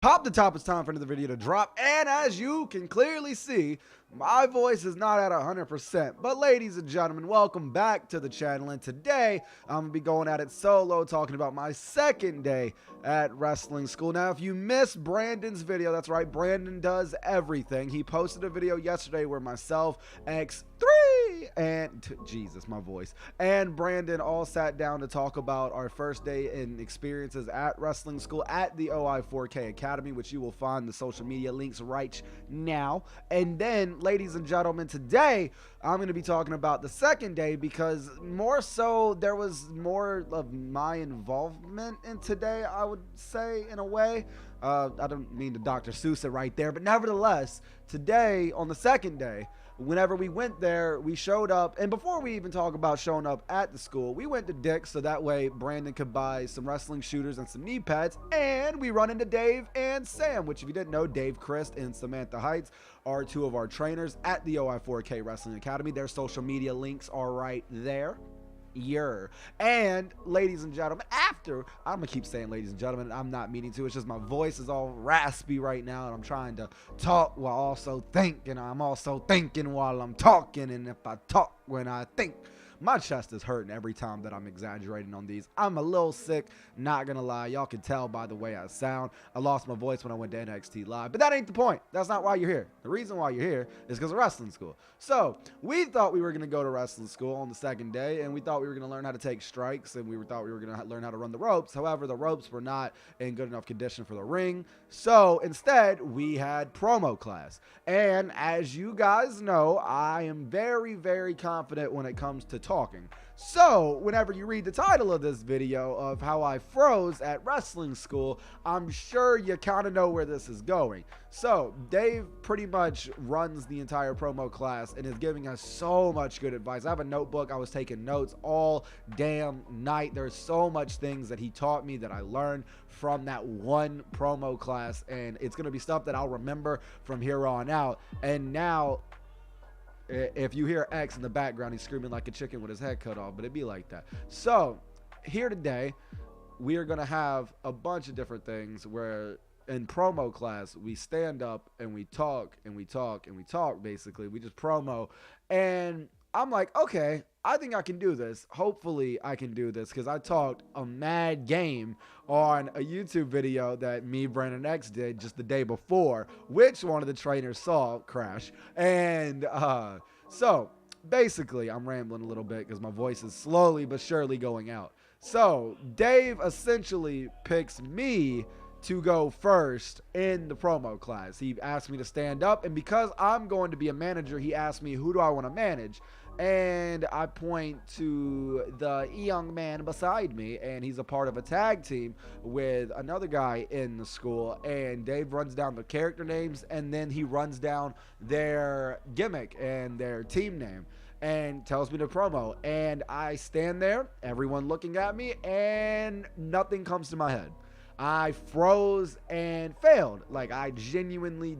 Pop the top, it's time for another video to drop, and as you can clearly see, my voice is not at 100%, but ladies and gentlemen, welcome back to the channel, and today, I'm going to be going at it solo, talking about my second day at wrestling school. Now, if you missed Brandon's video, that's right, Brandon does everything. He posted a video yesterday where myself, X3, and, Jesus, my voice, and Brandon all sat down to talk about our first day in experiences at wrestling school at the OI4K Academy, which you will find the social media links right now. And then, ladies and gentlemen, today I'm going to be talking about the second day because more so there was more of my involvement in today, I would say, in a way. I don't mean to Dr. Seuss it right there, but nevertheless, today on the second day, whenever we went there, we showed up, and before we even talk about showing up at the school, we went to Dick's so that way Brandon could buy some wrestling shooters and some knee pads, and we run into Dave and Sam, which if you didn't know, Dave Christ and Samantha Heights are two of our trainers at the OI4K Wrestling Academy. Their social media links are right there. And ladies and gentlemen, after, I'm gonna keep saying ladies and gentlemen, I'm not meaning to, it's just my voice is all raspy right now and I'm trying to talk while also thinking. I'm also thinking while I'm talking, and if I talk when I think, my chest is hurting every time that I'm exaggerating on these. I'm a little sick, not gonna lie. Y'all can tell by the way I sound. I lost my voice when I went to NXT Live, but that ain't the point. That's not why you're here. The reason why you're here is because of wrestling school. So we thought we were gonna go to wrestling school on the second day, and we thought we were gonna learn how to take strikes, and we thought we were gonna learn how to run the ropes. However, the ropes were not in good enough condition for the ring. So instead, we had promo class. And as you guys know, I am very, very confident when it comes to talking. So whenever you read the title of this video of how I froze at wrestling school, I'm sure you kind of know where this is going. So Dave pretty much runs the entire promo class and is giving us so much good advice. I have a notebook. I was taking notes all damn night. There's so much things that he taught me that I learned from that one promo class, and it's going to be stuff that I'll remember from here on out. And now, if you hear X in the background, he's screaming like a chicken with his head cut off, but it'd be like that. So here today, we are going to have a bunch of different things where in promo class, we stand up and we talk and we talk and we talk, basically. We just promo. And I'm like, okay, I think I can do this. Hopefully I can do this, because I talked a mad game on a YouTube video that me, Brandon X, did just the day before, which one of the trainers saw, Crash. And so basically I'm rambling a little bit because my voice is slowly but surely going out. So Dave essentially picks me to go first in the promo class. He asked me to stand up, and because I'm going to be a manager, he asked me, who do I want to manage? And I point to the young man beside me, and he's a part of a tag team with another guy in the school. And Dave runs down the character names, and then he runs down their gimmick and their team name and tells me to promo. And I stand there, everyone looking at me, and nothing comes to my head. I froze and failed. Like, I genuinely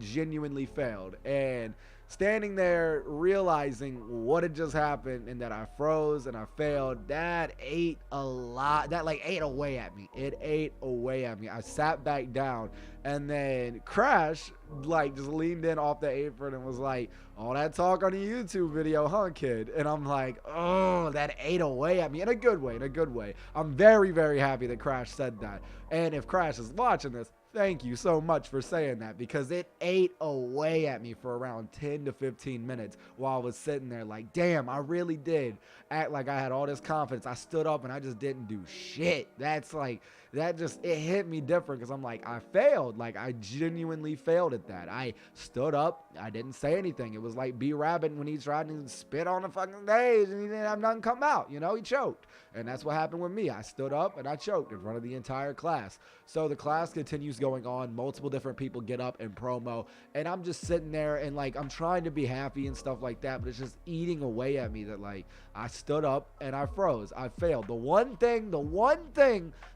failed. And standing there realizing what had just happened and that I froze and I failed, that ate a lot. That like ate away at me. It ate away at me. I sat back down, and then Crash like just leaned in off the apron and was like, all that talk on the YouTube video, huh, kid? And I'm like, oh, that ate away at me in a good way, in a good way. I'm very, very happy that Crash said that. And if Crash is watching this, thank you so much for saying that, because it ate away at me for around 10 to 15 minutes while I was sitting there like, damn, I really did act like I had all this confidence. I stood up and I just didn't do shit. That's like, that just, it hit me different, because I'm like, I failed. Like, I genuinely failed at that. I stood up. I didn't say anything. It was like B-Rabbit when he tried to spit on the fucking stage and he didn't have nothing come out. You know, he choked. And that's what happened with me. I stood up and I choked in front of the entire class. So the class continues going on. Multiple different people get up and promo. And I'm just sitting there and like, I'm trying to be happy and stuff like that, but it's just eating away at me that like, I stood up and I froze. I failed. The one thing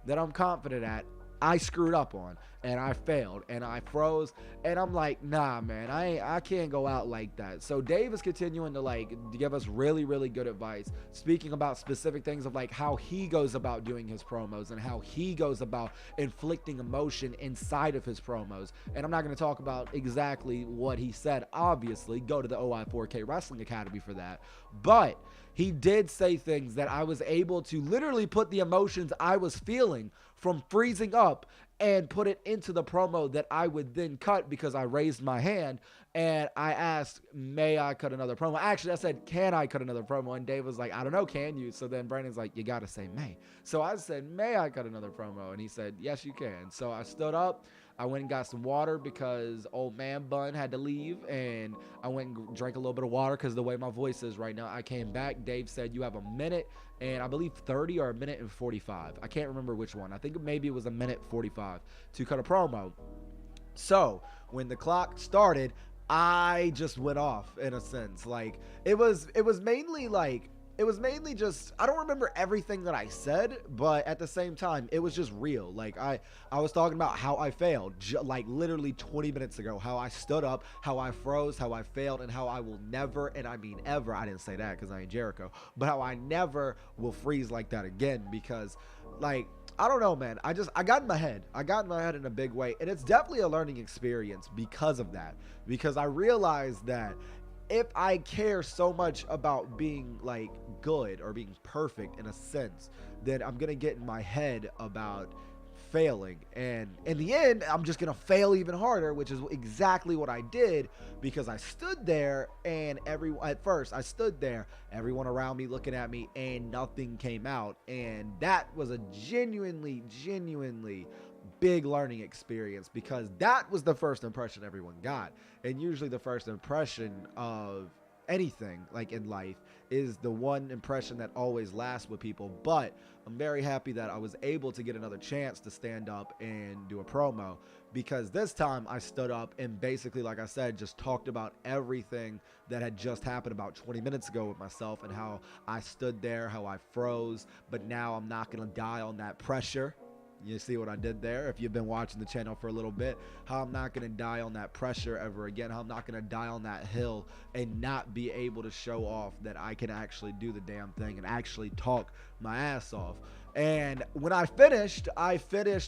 that I'm confident at, I screwed up on, and I failed, and I froze, and I'm like, nah, man, I can't go out like that. So Dave is continuing to like give us really, really good advice, speaking about specific things of like how he goes about doing his promos and how he goes about inflicting emotion inside of his promos. And I'm not going to talk about exactly what he said. Obviously, go to the OI4K Wrestling Academy for that. But he did say things that I was able to literally put the emotions I was feeling from freezing up and put it into the promo that I would then cut, because I raised my hand and I asked, may I cut another promo? Actually, I said, can I cut another promo? And Dave was like, I don't know, can you? So then Brandon's like, you got to say may. So I said, may I cut another promo? And he said, yes, you can. So I stood up. I went and got some water because old man Bun had to leave, and I went and drank a little bit of water because the way my voice is right now. I came back. Dave said, you have a minute and I believe 30 or a minute and 45. I can't remember which one. I think maybe it was a minute 45 to cut a promo. So when the clock started, I just went off in a sense. Like it was mainly just, I don't remember everything that I said, but at the same time, it was just real. Like I was talking about how I failed, like literally 20 minutes ago, how I stood up, how I froze, how I failed, and how I will never, and I mean ever, I didn't say that because I ain't Jericho, but how I never will freeze like that again, because like, I don't know, man. I got in my head. I got in my head in a big way, and it's definitely a learning experience because of that, because I realized that if I care so much about being like good or being perfect in a sense, then I'm gonna get in my head about failing, and in the end I'm just gonna fail even harder, which is exactly what I did, because I stood there and at first I stood there, everyone around me looking at me, and nothing came out, and that was a genuinely big learning experience, because that was the first impression everyone got. And usually the first impression of anything like in life is the one impression that always lasts with people. But I'm very happy that I was able to get another chance to stand up and do a promo, because this time I stood up and basically, like I said, just talked about everything that had just happened about 20 minutes ago with myself, and how I stood there, how I froze, but now I'm not gonna die on that pressure. You see what I did there? If you've been watching the channel for a little bit, how I'm not going to die on that pressure ever again, how I'm not going to die on that hill and not be able to show off that I can actually do the damn thing and actually talk my ass off. And when I finished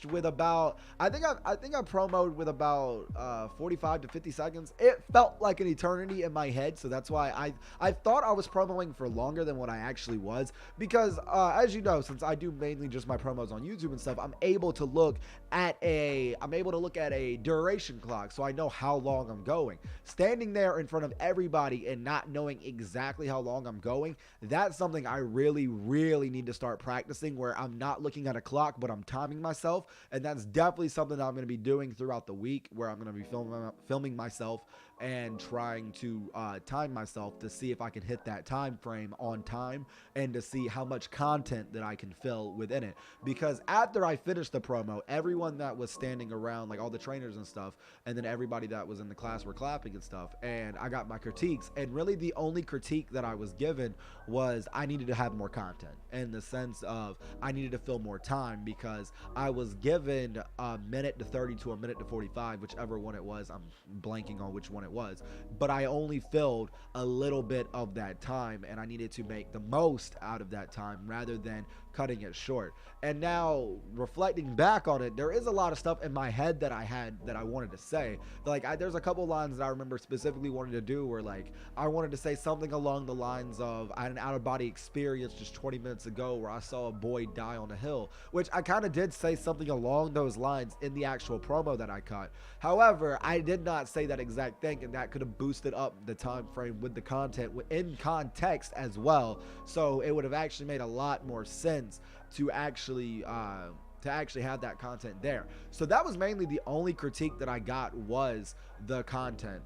with about, I think I promoted with about 45 to 50 seconds. It felt like an eternity in my head, so that's why I thought I was promoing for longer than what I actually was, because as you know, since I do mainly just my promos on YouTube and stuff, I'm able to look at a duration clock, so I know how long I'm going. Standing there in front of everybody and not knowing exactly how long I'm going, that's something I really need to start practicing, where I'm not looking at a clock, but I'm timing myself. And that's definitely something that I'm going to be doing throughout the week, where I'm going to be filming myself and trying to time myself to see if I can hit that time frame on time, and to see how much content that I can fill within it. Because after I finished the promo, everyone that was standing around, like all the trainers and stuff, and then everybody that was in the class were clapping and stuff, and I got my critiques, and really the only critique that I was given was I needed to have more content, in the sense of I needed to fill more time, because I was given a minute to 30 to a minute to 45, whichever one it was. I'm blanking on which one it was, but I only filled a little bit of that time, and I needed to make the most out of that time rather than cutting it short. And now reflecting back on it, there is a lot of stuff in my head that I had that I wanted to say. Like there's a couple lines that I remember specifically wanting to do, where like I wanted to say something along the lines of, I had an out-of-body experience just 20 minutes ago where I saw a boy die on a hill, which I kind of did say something along those lines in the actual promo that I cut. However, I did not say that exact thing, and that could have boosted up the time frame with the content in context as well. So it would have actually made a lot more sense to actually have that content there. So that was mainly the only critique that I got, was the content.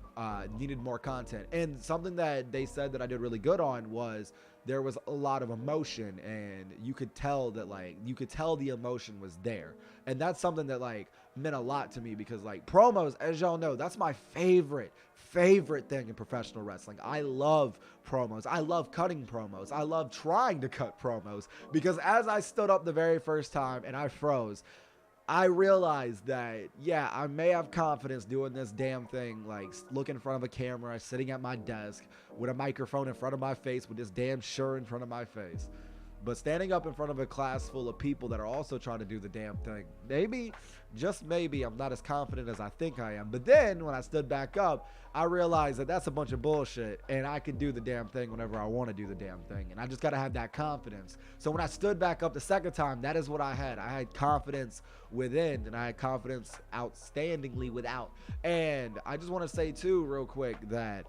Needed more content. And something that they said that I did really good on was there was a lot of emotion, and you could tell that, like, you could tell the emotion was there. And that's something that like meant a lot to me, because like promos, as y'all know, that's my favorite thing in professional wrestling. I love promos. I love cutting promos. I love trying to cut promos, because as I stood up the very first time and I froze, I realized that, yeah, I may have confidence doing this damn thing, like looking in front of a camera, sitting at my desk with a microphone in front of my face with this damn shirt in front of my face. But standing up in front of a class full of people that are also trying to do the damn thing, maybe, just maybe, I'm not as confident as I think I am. But then when I stood back up, I realized that that's a bunch of bullshit, and I can do the damn thing whenever I want to do the damn thing. And I just got to have that confidence. So when I stood back up the second time, that is what I had. I had confidence within, and I had confidence outstandingly without. And I just want to say too, real quick, that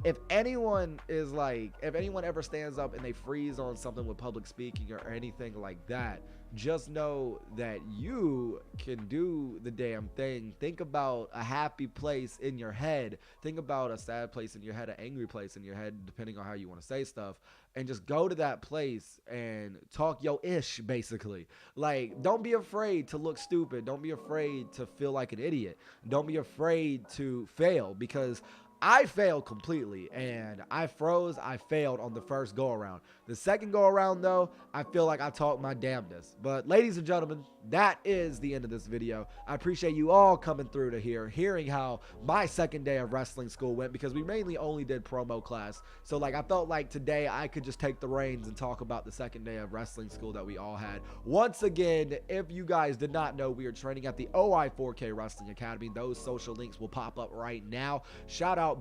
if anyone ever stands up and they freeze on something with public speaking or anything like that, just know that you can do the damn thing. Think about a happy place in your head. Think about a sad place in your head, an angry place in your head, depending on how you want to say stuff. And just go to that place and talk yo ish, basically. Like, don't be afraid to look stupid. Don't be afraid to feel like an idiot. Don't be afraid to fail, because I failed completely, and I froze. I failed on the first go around. The second go around, though, I feel like I talked my damnedest. But ladies and gentlemen, that is the end of this video. I appreciate you all coming through to here, hearing how my second day of wrestling school went, because we mainly only did promo class. So like, I felt like today I could just take the reins and talk about the second day of wrestling school that we all had. Once again, if you guys did not know, we are training at the OI4K Wrestling Academy. Those social links will pop up right now.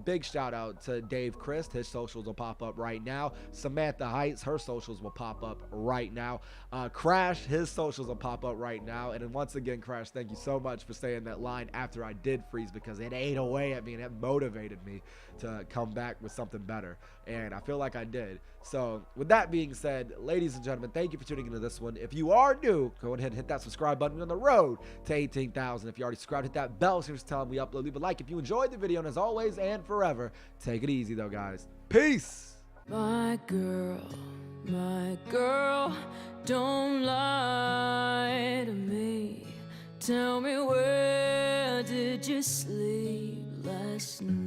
Big shout out to Dave Christ. His socials will pop up right now. Samantha Heights, her socials will pop up right now. Crash, his socials will pop up right now. And then once again, Crash, thank you so much for staying that line after I did freeze, because it ate away at me and it motivated me to come back with something better. And I feel like I did. So with that being said, ladies and gentlemen, thank you for tuning into this one. If you are new, go ahead and hit that subscribe button. We're on the road to 18,000. If you already subscribed, hit that bell so you just tell them we upload. Leave a like if you enjoyed the video. And as always and forever, take it easy though, guys. Peace. My girl, don't lie to me. Tell me, where did you sleep last night?